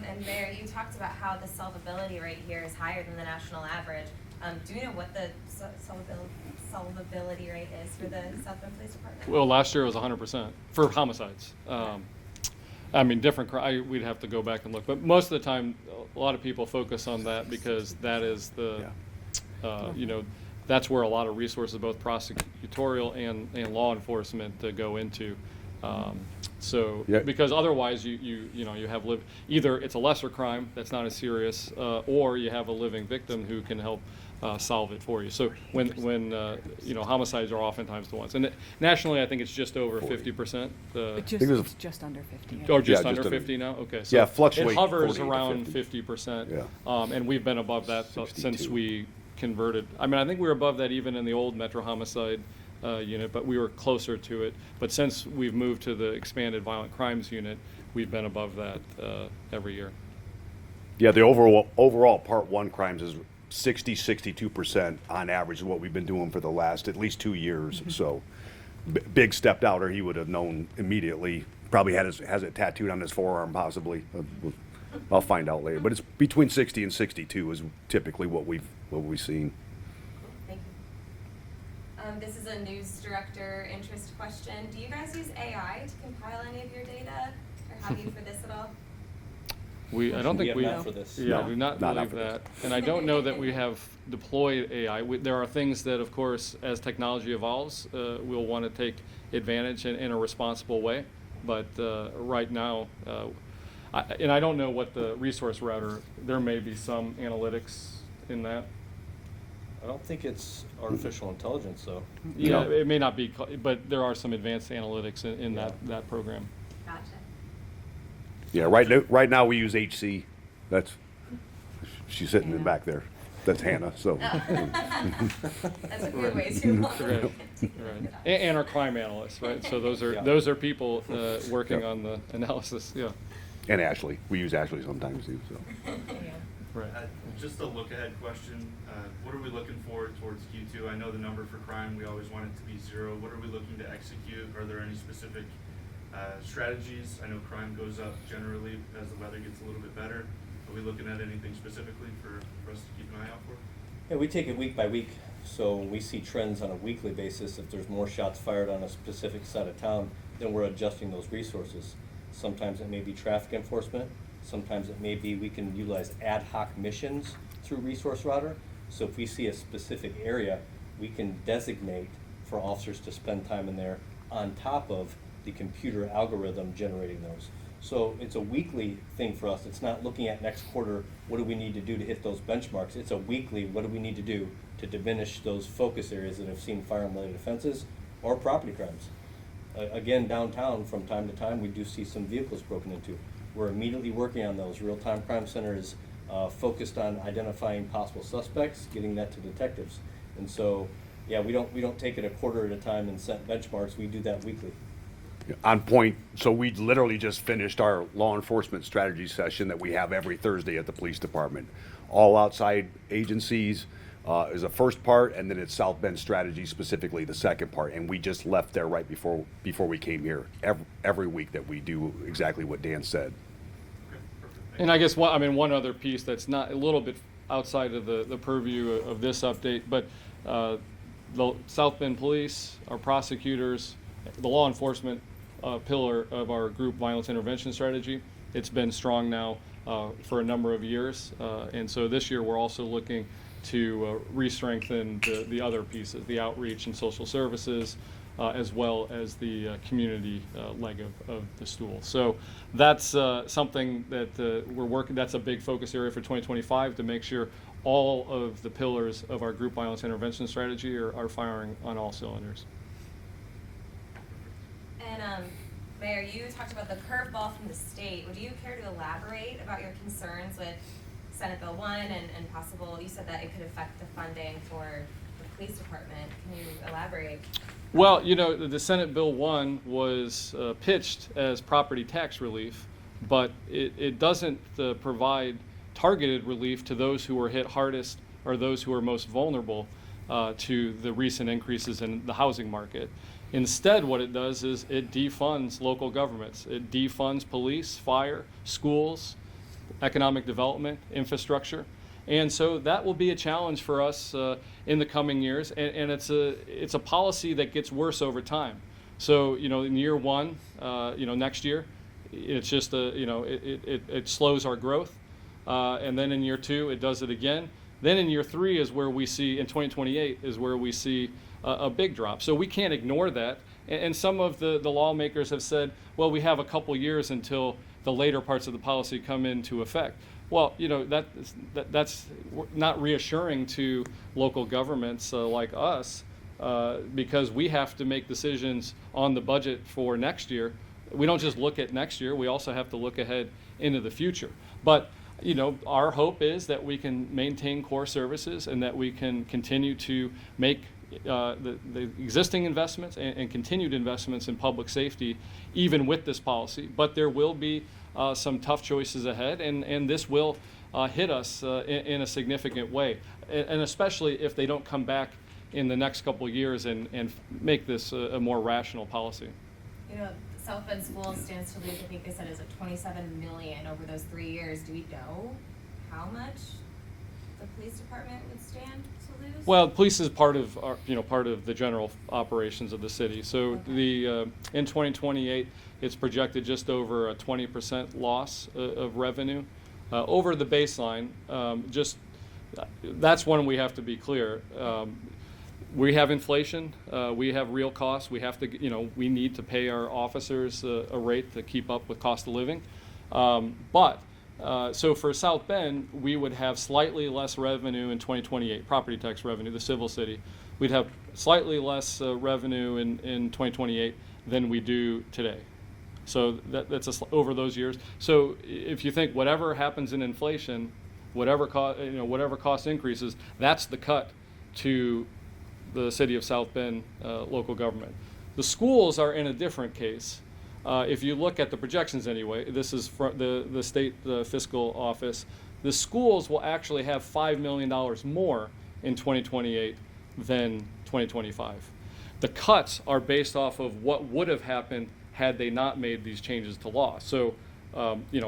Speaker 8: And Mayor, you talked about how the solvability rate here is higher than the national average. Do you know what the solvability rate is for the South Bend Police Department?
Speaker 4: Well, last year it was 100% for homicides. I mean, we'd have to go back and look, but most of the time, a lot of people focus on that because that is the, that's where a lot of resources, both prosecutorial and law enforcement, go into. Because otherwise you have either it's a lesser crime that's not as serious, or you have a living victim who can help solve it for you. So when homicides are oftentimes the ones, and nationally I think it's just over 50%.
Speaker 5: It's just under 50.
Speaker 4: Or just
Speaker 3: Yeah,
Speaker 4: under
Speaker 3: just
Speaker 4: 50 now? Okay. So
Speaker 3: fluctuate
Speaker 4: it hovers
Speaker 3: 40 to
Speaker 4: around
Speaker 3: 50.
Speaker 4: 50%.
Speaker 3: Yeah.
Speaker 4: And we've been above that since we converted. I mean, I think we were above that even in the old Metro Homicide unit, but we were closer to it. But since we've moved to the expanded violent crimes unit, we've been above that every year.
Speaker 3: Yeah, the overall Part 1 crimes is 62% on average is what we've been doing for the last at least 2 years. So big stepped out, or he would have known immediately. Probably has it tattooed on his forearm, possibly. I'll find out later. But it's between 60 and 62 is typically what we've seen.
Speaker 8: Thank you. This is a news director interest question. Do you guys use AI to compile any of your data, or have you for this at all?
Speaker 4: I don't think
Speaker 2: have
Speaker 4: we
Speaker 2: not for this.
Speaker 4: Yeah,
Speaker 3: No,
Speaker 4: do not
Speaker 3: not
Speaker 4: believe
Speaker 3: for
Speaker 4: that, and I don't know that we have deployed AI. There are things that, of course, as technology evolves, we'll want to take advantage in a responsible way. But right now, I don't know what the resource router. There may be some analytics in that.
Speaker 2: I don't think it's artificial intelligence, though.
Speaker 4: Yeah,
Speaker 3: No.
Speaker 4: it may not be, but there are some advanced analytics in that program.
Speaker 8: Gotcha.
Speaker 3: Yeah, right now we use HC. She's sitting in the back there. That's Hannah. So
Speaker 8: That's a good way to
Speaker 4: Right. And our crime analysts, right? So those are people working on the analysis. Yeah.
Speaker 3: and Ashley, we use Ashley sometimes too. So
Speaker 4: Right.
Speaker 7: Just a look-ahead question. What are we looking for towards Q2? I know the number for crime, we always want it to be 0. What are we looking to execute? Are there any specific strategies? I know crime goes up generally as the weather gets a little bit better. Are we looking at anything specifically for us to keep an eye out for?
Speaker 2: Yeah, we take it week by week, so we see trends on a weekly basis. If there's more shots fired on a specific side of town, then we're adjusting those resources. Sometimes it may be traffic enforcement. Sometimes it may be we can utilize ad hoc missions through Resource Router. So if we see a specific area, we can designate for officers to spend time in there on top of the computer algorithm generating those. So it's a weekly thing for us. It's not looking at next quarter, what do we need to do to hit those benchmarks? It's a weekly, what do we need to do to diminish those focus areas that have seen firearm-related offenses or property crimes. Again, downtown, from time to time, we do see some vehicles broken into. We're immediately working on those. Real-time Crime Center is focused on identifying possible suspects, getting that to detectives. And so, yeah, we don't take it a quarter at a time and set benchmarks. We do that weekly.
Speaker 3: on point. So we literally just finished our law enforcement strategy session that we have every Thursday at the police department. All outside agencies is the first part, and then it's South Bend strategy specifically the second part. And we just left there right before we came here. Every week that we do exactly what Dan said.
Speaker 7: Okay, perfect.
Speaker 4: And I guess one other piece that's not a little bit outside of the purview of this update, but the South Bend Police, our prosecutors, the law enforcement pillar of our group violence intervention strategy, it's been strong now for a number of years. And so this year we're also looking to re-strengthen the other pieces, the outreach and social services, as well as the community leg of the stool. So that's something that we're working, that's a big focus area for 2025 to make sure all of the pillars of our group violence intervention strategy are firing on all cylinders.
Speaker 8: And Mayor, you talked about the curveball from the state. Would you care to elaborate about your concerns with Senate Bill 1 and possible, you said that it could affect the funding for the police department. Can you elaborate?
Speaker 4: Well, the Senate Bill 1 was pitched as property tax relief, but it doesn't provide targeted relief to those who were hit hardest or those who are most vulnerable to the recent increases in the housing market. Instead, what it does is it defunds local governments. It defunds police, fire, schools, economic development, infrastructure. And so that will be a challenge for us in the coming years, and it's a policy that gets worse over time. So, in year one, next year, it's just it slows our growth, and then in year two, it does it again. Then in year three is where we see, in 2028 is where we see a big drop. So we can't ignore that. And some of the lawmakers have said, well, we have a couple years until the later parts of the policy come into effect. Well, that's not reassuring to local governments like us, because we have to make decisions on the budget for next year. We don't just look at next year, we also have to look ahead into the future. But our hope is that we can maintain core services and that we can continue to make the existing investments and continued investments in public safety, even with this policy. But there will be some tough choices ahead, and this will hit us in a significant way, and especially if they don't come back in the next couple of years and make this a more rational policy.
Speaker 8: South Bend School stands to lose, I think they said, is it $27 million over those 3 years. Do we know how much the police department would stand to lose?
Speaker 4: Well, police is part of part of the general operations of the city. So okay. In 2028, it's projected just over a 20% loss of revenue over the baseline. That's one we have to be clear. We have inflation. We have real costs. We have to, we need to pay our officers a rate to keep up with cost of living. So for South Bend, we would have slightly less revenue in 2028, property tax revenue, the civil city. We'd have slightly less revenue in 2028 than we do today. So that's over those years. So if you think whatever happens in inflation, whatever cost increases, that's the cut to the city of South Bend local government. The schools are in a different case. If you look at the projections anyway, this is from the state fiscal office, the schools will actually have $5 million more in 2028 than 2025. The cuts are based off of what would have happened had they not made these changes to law. So,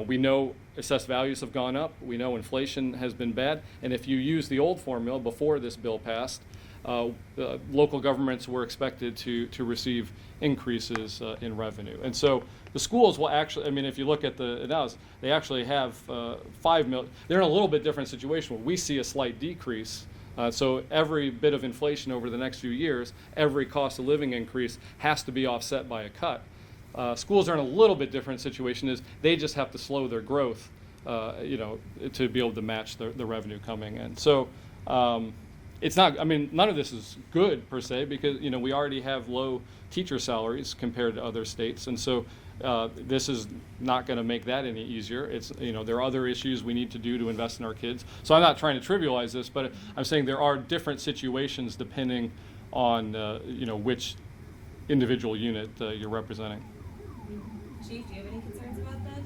Speaker 4: we know assessed values have gone up, we know inflation has been bad, and if you use the old formula before this bill passed, local governments were expected to receive increases in revenue. And so the schools will actually, if you look at the analysis, they actually have $5 million. They're in a little bit different situation where we see a slight decrease. So every bit of inflation over the next few years, every cost of living increase has to be offset by a cut. Schools are in a little bit different situation, is they just have to slow their growth, to be able to match the revenue coming in. So it's not, none of this is good per se, because, we already have low teacher salaries compared to other states. And so this is not going to make that any easier. It's, there are other issues we need to do to invest in our kids. So I'm not trying to trivialize this, but I'm saying there are different situations depending on, which individual unit you're representing.
Speaker 8: Chief, do you have any concerns about this?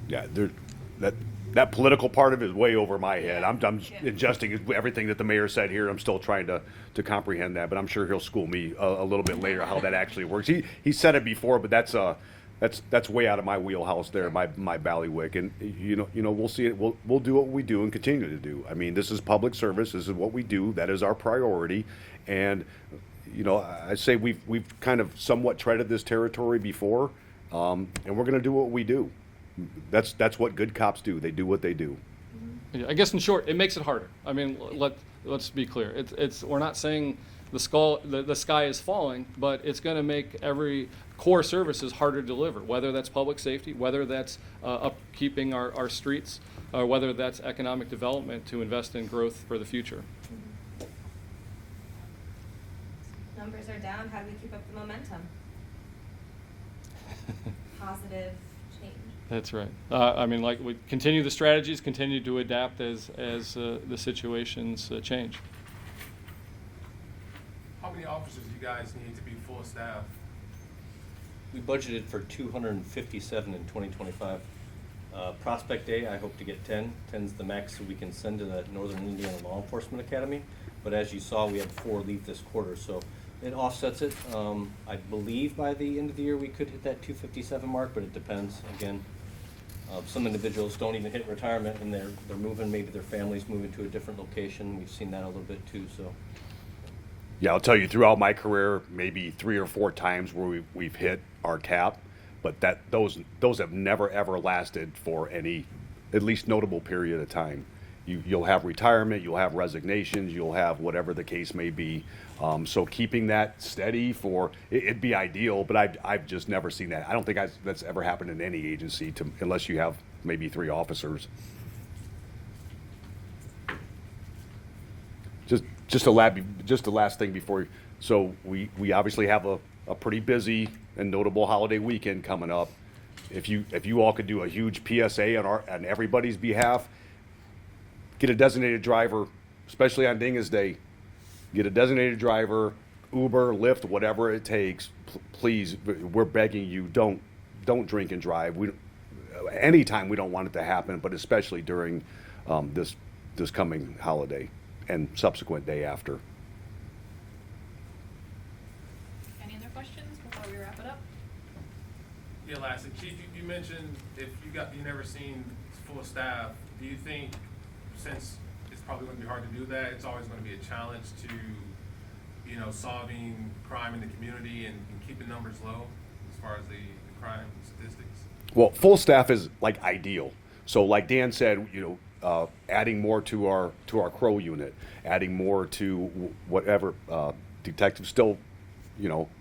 Speaker 3: Yeah, that political part of it is way over my head. I'm adjusting everything that the mayor said here. I'm still trying to comprehend that, but I'm sure he'll school me a little bit later how that actually works. He said it before, but that's way out of my wheelhouse there, my bailiwick. And we'll see it. We'll do what we do and continue to do. This is public service. This is what we do. That is our priority. And I say we've kind of somewhat treaded this territory before, and we're going to do what we do. That's what good cops do. They do what they do.
Speaker 4: Yeah, I guess in short, it makes it harder. Let's be clear. It's we're not saying the sky is falling, but it's going to make every core services harder to deliver. Whether that's public safety, whether that's upkeeping our streets, or whether that's economic development to invest in growth for the future.
Speaker 8: Numbers are down. How do we keep up the momentum? Positive change.
Speaker 4: That's right. We continue the strategies, continue to adapt as the situations change.
Speaker 9: How many officers do you guys need to be full staff?
Speaker 2: We budgeted for 257 in 2025. Prospect Day, I hope to get 10. 10's the max so we can send to the Northern Indiana Law Enforcement Academy. But as you saw, we had 4 leave this quarter, so it offsets it. I believe by the end of the year we could hit that 257 mark, but it depends again. Some individuals don't even hit retirement, and they're moving, maybe their family's moving to a different location. We've seen that a little bit too, so.
Speaker 3: Yeah, I'll tell you, throughout my career, maybe 3 or 4 times where we've hit our cap, but those have never ever lasted for any, at least notable period of time. You'll have retirement, you'll have resignations, you'll have whatever the case may be. So keeping that steady it'd be ideal, but I've just never seen that. I don't think that's ever happened in any agency, unless you have maybe 3 officers. Just the last thing before. So we obviously have a pretty busy and notable holiday weekend coming up. If you all could do a huge PSA on everybody's behalf, get a designated driver, especially on Dingus Day. Get a designated driver, Uber, Lyft, whatever it takes. Please, we're begging you, don't drink and drive. Anytime we don't want it to happen, but especially during this coming holiday and subsequent day after.
Speaker 1: Any other questions before we wrap it up?
Speaker 9: Yeah, lastly, Chief, you mentioned if you never seen full staff, do you think, since it's probably going to be hard to do that, it's always going to be a challenge to, solving crime in the community and keeping numbers low as far as the crime statistics?
Speaker 3: Well, full staff is like ideal. So like Dan said, adding more to our Crow unit, adding more to whatever, detectives still,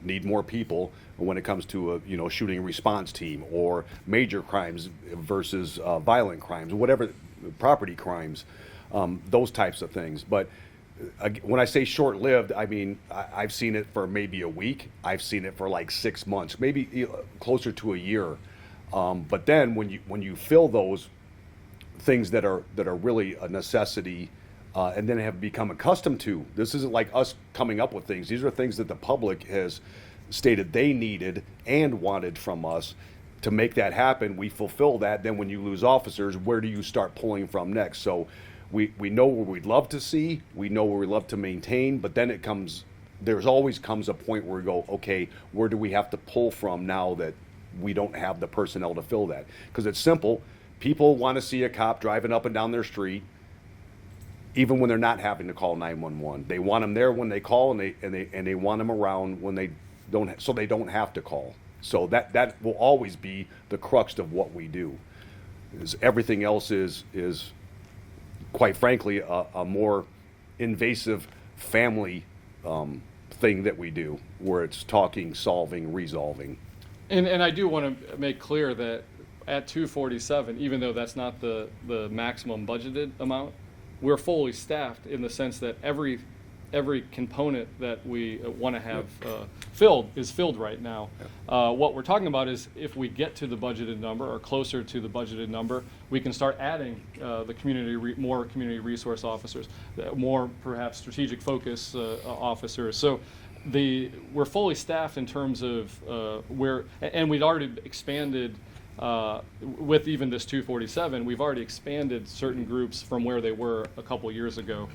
Speaker 3: need more people when it comes to a, shooting response team or major crimes versus violent crimes, whatever, property crimes, those types of things. But when I say short-lived, I mean, I've seen it for maybe a week. I've seen it for like 6 months, maybe closer to a year. But then when you fill those things that are really a necessity, and then have become accustomed to, this isn't like us coming up with things. These are things that the public has stated they needed and wanted from us. To make that happen, we fulfill that. Then when you lose officers, where do you start pulling from next? So we know where we'd love to see, we know where we love to maintain, but then there's always comes a point where we go, okay, where do we have to pull from now that we don't have the personnel to fill that? Because it's simple. People want to see a cop driving up and down their street, even when they're not having to call 911. They want them there when they call, and they want them around when they don't, so they don't have to call. So that will always be the crux of what we do. Everything else is quite frankly a more invasive family thing that we do, where it's talking, solving, resolving.
Speaker 4: And I do want to make clear that at 247, even though that's not the maximum budgeted amount, we're fully staffed in the sense that every component that we want to have filled is filled right now. What we're talking about is if we get to the budgeted number or closer to the budgeted number, we can start adding more community resource officers, more perhaps strategic focus officers. So we're fully staffed in terms of and we'd already expanded with even this 247. We've already expanded certain groups from where they were a couple years ago.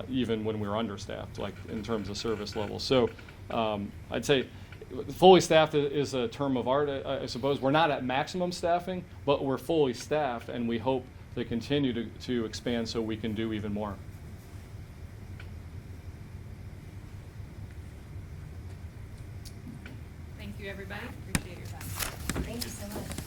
Speaker 4: Even when we were understaffed, like in terms of service level. So I'd say fully staffed is a term of art, I suppose. We're not at maximum staffing, but we're fully staffed, and we hope to continue to expand so we can do even more.
Speaker 1: Thank you, everybody. Appreciate your time.
Speaker 8: Thank you so much.